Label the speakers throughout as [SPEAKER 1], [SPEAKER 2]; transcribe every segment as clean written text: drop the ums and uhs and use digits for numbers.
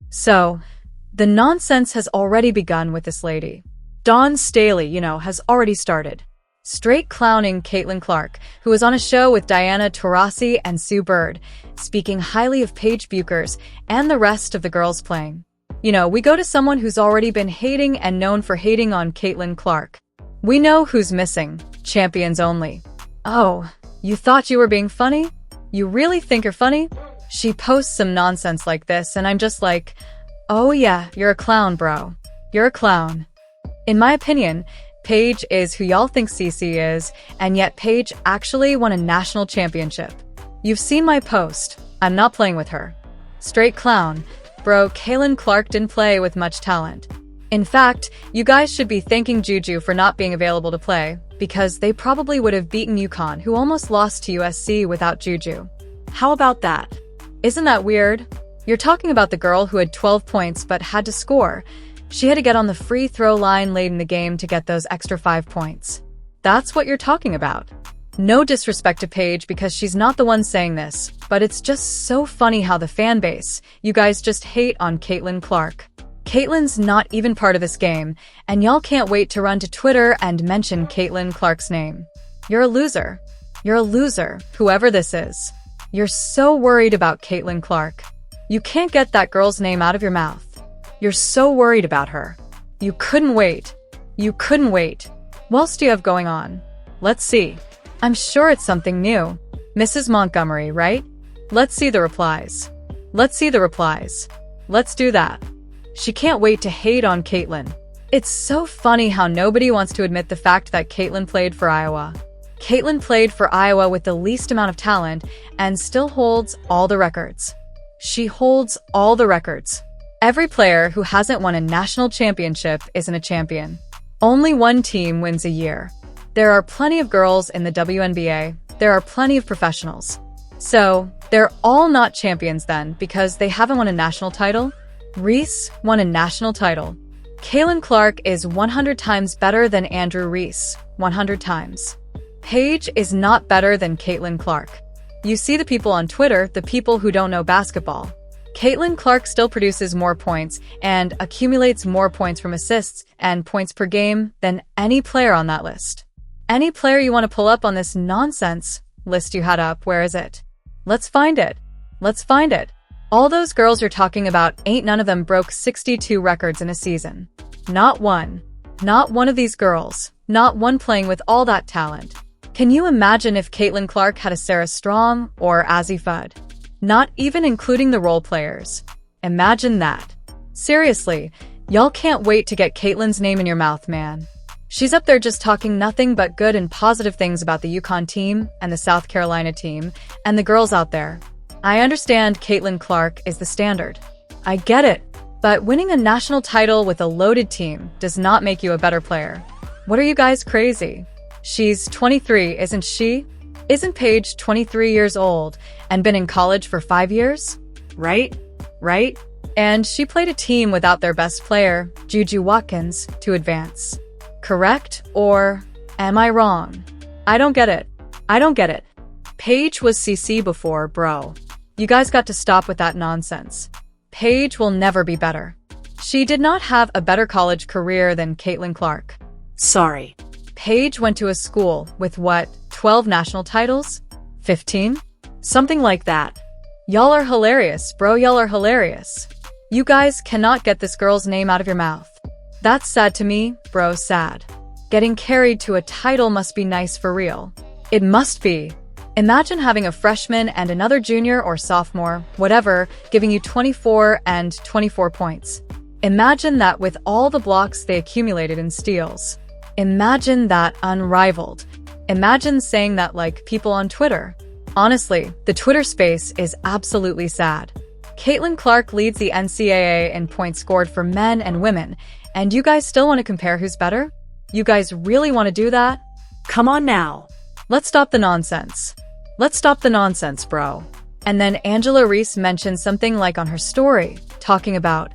[SPEAKER 1] So, the nonsense has already begun with this lady. Dawn Staley, has already started. Straight clowning Caitlin Clark, who was on a show with Diana Taurasi and Sue Bird, speaking highly of Paige Bueckers and the rest of the girls playing. We go to someone who's already been hating and known for hating on Caitlin Clark. We know who's missing. Champions only. Oh, you thought you were being funny? You really think you're funny? She posts some nonsense like this and I'm just like, oh yeah, you're a clown, bro. You're a clown. In my opinion, Paige is who y'all think CC is, and yet Paige actually won a national championship. You've seen my post. I'm not playing with her. Straight clown. Bro, Caitlin Clark didn't play with much talent. In fact, you guys should be thanking Juju for not being available to play, because they probably would have beaten UConn, who almost lost to USC without Juju. How about that? Isn't that weird? You're talking about the girl who had 12 points but had to score. She had to get on the free throw line late in the game to get those extra 5 points. That's what you're talking about. No disrespect to Paige because she's not the one saying this, but it's just so funny how the fan base, you guys just hate on Caitlin Clark. Caitlin's not even part of this game, and y'all can't wait to run to Twitter and mention Caitlin Clark's name. You're a loser. You're a loser, whoever this is. You're so worried about Caitlin Clark. You can't get that girl's name out of your mouth. You're so worried about her. You couldn't wait. You couldn't wait. What else do you have going on? Let's see. I'm sure it's something new. Mrs. Montgomery, right? Let's see the replies. Let's see the replies. Let's do that. She can't wait to hate on Caitlin. It's so funny how nobody wants to admit the fact that Caitlin played for Iowa. Caitlin played for Iowa with the least amount of talent and still holds all the records. She holds all the records. Every player who hasn't won a national championship isn't a champion. Only one team wins a year. There are plenty of girls in the WNBA. There are plenty of professionals. So, they're all not champions then because they haven't won a national title? Reese won a national title. Caitlin Clark is 100 times better than Andrew Reese, 100 times. Paige is not better than Caitlin Clark. You see the people on Twitter, the people who don't know basketball. Caitlin Clark still produces more points and accumulates more points from assists and points per game than any player on that list. Any player you want to pull up on this nonsense list you had up, where is it? Let's find it. Let's find it. All those girls you're talking about, ain't none of them broke 62 records in a season. Not one. Not one of these girls. Not one playing with all that talent. Can you imagine if Caitlin Clark had a Sarah Strong or Azzi Fudd? Not even including the role players. Imagine that. Seriously, y'all can't wait to get Caitlin's name in your mouth, man. She's up there just talking nothing but good and positive things about the UConn team and the South Carolina team and the girls out there. I understand Caitlin Clark is the standard. I get it. But winning a national title with a loaded team does not make you a better player. What are you guys crazy? She's 23, isn't she? Isn't Paige 23 years old and been in college for 5 years? Right? Right? And she played a team without their best player, Juju Watkins, to advance. Correct? Or am I wrong? I don't get it. I don't get it. Paige was CC before, bro. You guys got to stop with that nonsense. Paige will never be better. She did not have a better college career than Caitlin Clark. Sorry. Paige went to a school with what, 12 national titles? 15? Something like that. Y'all are hilarious, bro. Y'all are hilarious. You guys cannot get this girl's name out of your mouth. That's sad to me, bro, sad. Getting carried to a title must be nice for real. It must be. Imagine having a freshman and another junior or sophomore, whatever, giving you 24 and 24 points. Imagine that with all the blocks they accumulated in steals. Imagine that unrivaled. Imagine saying that like people on Twitter. Honestly, the Twitter space is absolutely sad. Caitlin Clark leads the NCAA in points scored for men and women, and you guys still want to compare who's better? You guys really want to do that? Come on now. Let's stop the nonsense. Let's stop the nonsense, bro. And then Angela Reese mentioned something like on her story, talking about,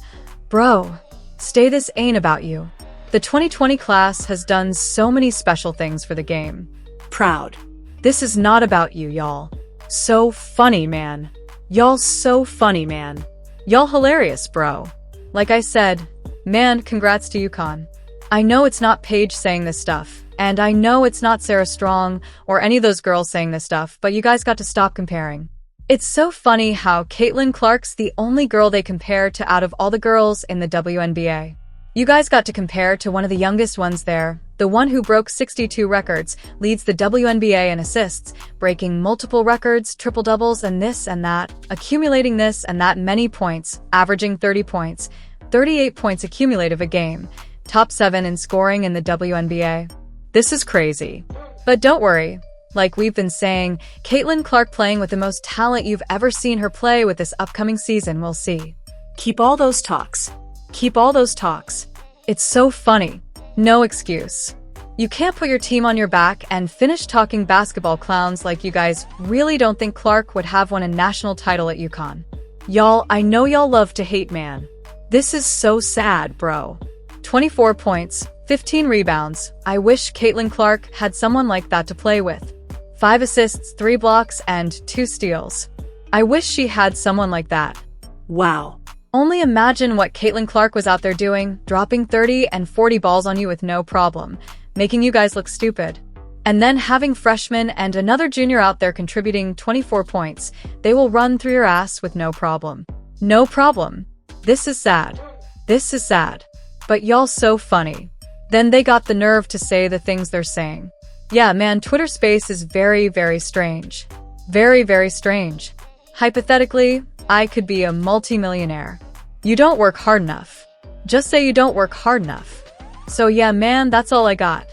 [SPEAKER 1] bro, stay this ain't about you. The 2020 class has done so many special things for the game. Proud. This is not about you, y'all. So funny, man. Y'all so funny, man. Y'all hilarious, bro. Like I said, man, congrats to UConn. I know it's not Paige saying this stuff, and I know it's not Sarah Strong or any of those girls saying this stuff, but you guys got to stop comparing. It's so funny how Caitlin Clark's the only girl they compare to out of all the girls in the WNBA. You guys got to compare to one of the youngest ones there, the one who broke 62 records, leads the WNBA in assists, breaking multiple records, triple-doubles, and this and that, accumulating this and that many points, averaging 30 points, 38 points accumulative a game, top 7 in scoring in the WNBA. This is crazy. But don't worry. Like we've been saying, Caitlin Clark playing with the most talent you've ever seen her play with this upcoming season, we'll see. Keep all those talks. Keep all those talks. It's so funny. No excuse. You can't put your team on your back and finish talking basketball clowns like you guys really don't think Clark would have won a national title at UConn. Y'all, I know y'all love to hate, man. This is so sad, bro. 24 points, 15 rebounds. I wish Caitlin Clark had someone like that to play with. 5 assists, 3 blocks, and 2 steals. I wish she had someone like that. Wow. Only imagine what Caitlin Clark was out there doing, dropping 30 and 40 balls on you with no problem, making you guys look stupid. And then having freshmen and another junior out there contributing 24 points, they will run through your ass with no problem. No problem. This is sad. This is sad. But y'all so funny. Then they got the nerve to say the things they're saying. Yeah, man, Twitter space is very, very strange. Very, very strange. Hypothetically, I could be a multi-millionaire. You don't work hard enough. Just say you don't work hard enough. So yeah, man, that's all I got.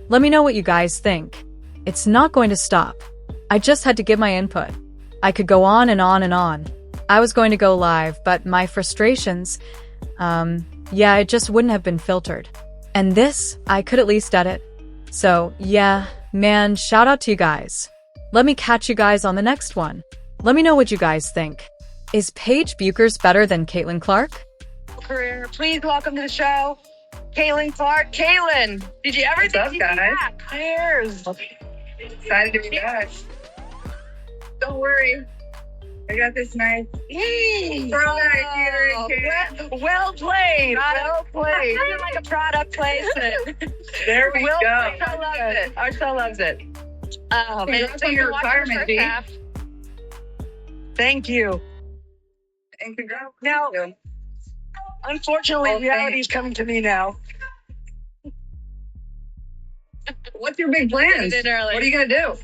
[SPEAKER 1] Let me know what you guys think. It's not going to stop. I just had to give my input. I could go on and on and on. I was going to go live, but my frustrations, yeah, it just wouldn't have been filtered. And this, I could at least edit. So, yeah, man, shout out to you guys. Let me catch you guys on the next one. Let me know what you guys think. Is Paige Bueckers better than Caitlin Clark?
[SPEAKER 2] Career. Please welcome to the show, Caitlin Clark. Caitlin, did you ever think you'd be back? Cheers.
[SPEAKER 3] Excited to be back. Don't worry. I got this nice throwback here.
[SPEAKER 2] Well played. Well played.
[SPEAKER 3] Kind of
[SPEAKER 2] like a product placement.
[SPEAKER 3] There we go.
[SPEAKER 2] Our show loves it. Our show loves it.
[SPEAKER 3] Congrats on your retirement, D.
[SPEAKER 2] Thank you.
[SPEAKER 3] And congrats.
[SPEAKER 2] Now, unfortunately, reality's coming to me now.
[SPEAKER 3] What's your big plans? What are you going to do?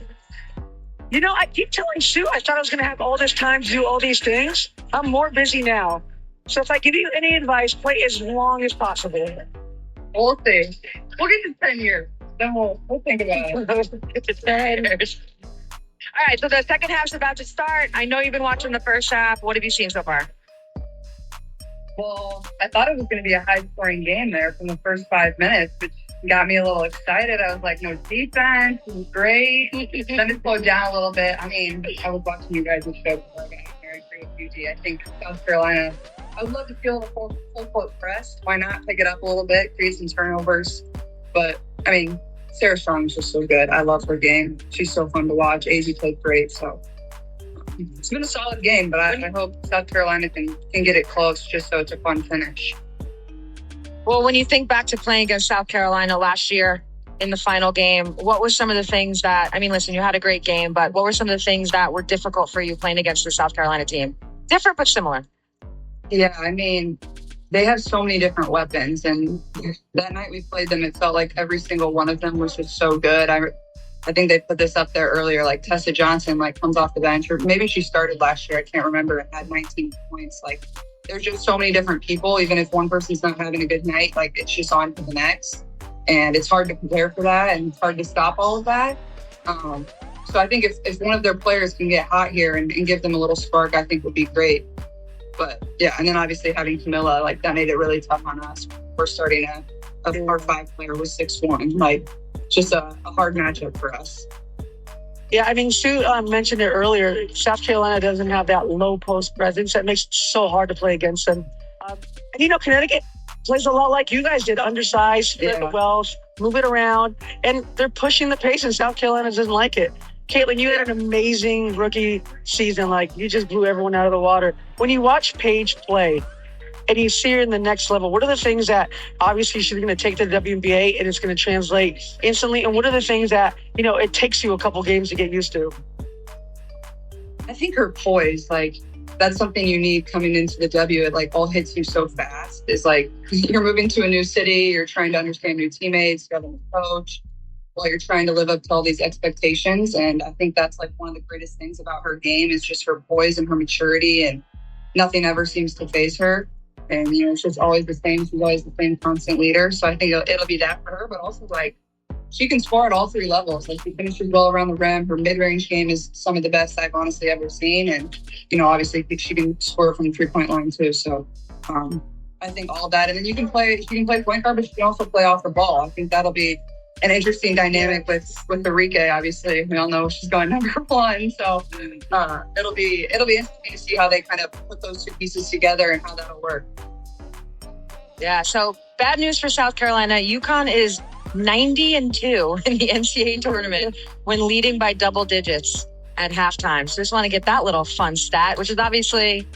[SPEAKER 2] You know, I keep telling Sue I thought I was going to have all this time to do all these things. I'm more busy now. So if I give you any advice, play as long as possible.
[SPEAKER 3] We'll see. We'll get to 10 years. Then we'll think about it.
[SPEAKER 2] It's 10 years. All right, so the second half's about to start. I know you've been watching the first half. What have you seen so far?
[SPEAKER 3] Well, I thought it was going to be a high-scoring game there from the first 5 minutes, which got me a little excited. I was like, no defense, this is great. Then it slowed down a little bit. I mean, I was watching you guys' show before I got married for UT. I think South Carolina, I would love to feel the full-court press. Why not pick it up a little bit, create some turnovers? But, I mean, Sarah Strong is just so good. I love her game. She's so fun to watch. AZ played great, so it's been a solid game, but I hope South Carolina can get it close just so it's a fun finish.
[SPEAKER 2] Well, when you think back to playing against South Carolina last year in the final game, what were some of the things that, I mean, listen, you had a great game, but what were some of the things that were difficult for you playing against the South Carolina team? Different, but similar.
[SPEAKER 3] Yeah, I mean, they have so many different weapons, and that night we played them, it felt like every single one of them was just so good. I think they put this up there earlier, like Tessa Johnson, like comes off the bench, or maybe she started last year, I can't remember, and had 19 points. Like, there's just so many different people. Even if one person's not having a good night, like it's just on to the next. And it's hard to prepare for that, and it's hard to stop all of that. So I think if one of their players can get hot here and give them a little spark, I think would be great. But yeah, and then obviously having Camilla, like that made it really tough on us. We're starting our 5 player with 6'1", like just a hard matchup for us.
[SPEAKER 4] Yeah, I mean, Sue mentioned it earlier. South Carolina doesn't have that low post presence. That makes it so hard to play against them. And, you know, Connecticut plays a lot like you guys did, undersized, the Welsh, move it around. And they're pushing the pace, and South Carolina doesn't like it. Caitlin, you had an amazing rookie season. Like, you just blew everyone out of the water. When you watch Paige play and you see her in the next level, what are the things that obviously she's going to take to the WNBA and it's going to translate instantly? And what are the things that, it takes you a couple games to get used to?
[SPEAKER 3] I think her poise, like, that's something you need coming into the W. It like all hits you so fast. It's like you're moving to a new city, you're trying to understand new teammates, you have a new coach, while you're trying to live up to all these expectations. And I think that's like one of the greatest things about her game is just her poise and her maturity, and nothing ever seems to faze her. And, it's just always the same. She's always the same constant leader. So I think it'll be that for her, but also like she can score at all three levels. Like she finishes well around the rim. Her mid-range game is some of the best I've honestly ever seen. And, obviously she can score from the 3-point line too. So I think all that. And then she can play point guard, but she can also play off the ball. I think that'll be an interesting dynamic with Enrique. Obviously, we all know she's going number one. So it'll be interesting to see how they kind of put those two pieces together and how that'll work.
[SPEAKER 2] Yeah. So bad news for South Carolina. UConn is 90-2 in the NCAA tournament when leading by double digits at halftime. So just want to get that little fun stat, which is obviously,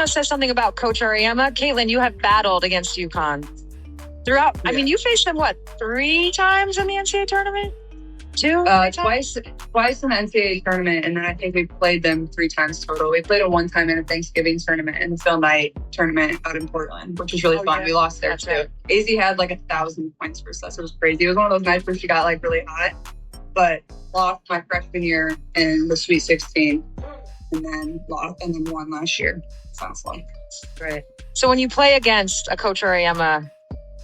[SPEAKER 2] says something about Coach Auriemma. Caitlin, you have battled against UConn throughout. Yeah. I mean, you faced them, 3 times in the NCAA tournament? 2?
[SPEAKER 3] Twice in the NCAA tournament, and then I think we played them 3 times total. We played them one time in a Thanksgiving tournament and the Phil Knight tournament out in Portland, which was really fun. Yeah. We lost there too. Right. AZ had 1,000 points versus us. It was crazy. It was one of those nights where she got really hot, but lost my freshman year in the Sweet 16, and then won last year. Sounds like
[SPEAKER 2] right. So when you play against a Coach Auriemma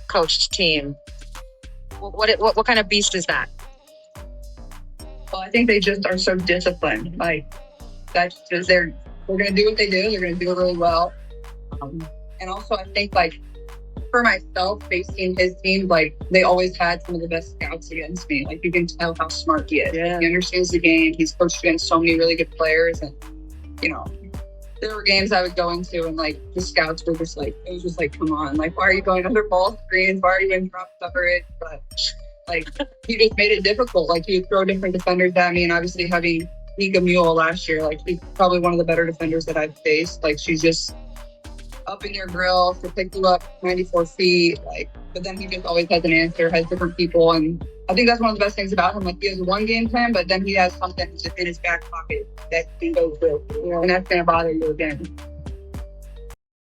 [SPEAKER 2] coached team, what kind of beast is that?
[SPEAKER 3] Well, I think they just are so disciplined. That's just they're going to do what they do. They're going to do it really well. And also, I think for myself, facing his team, they always had some of the best scouts against me. You can tell how smart he is. Yeah. He understands the game. He's coached against so many really good players, and there were games I would go into and the scouts were just it was just come on, why are you going under ball screens? Why are you in drop coverage? But he just made it difficult. He would throw different defenders at me, and obviously having Nika Mule last year, she's probably one of the better defenders that I've faced. She's just up in your grill to pick you up 94 feet. But then he just always has an answer, has different people, and I think that's one of the best things about him. He has one game plan, but then he has something in his back pocket that he can go through, and that's going to bother you again.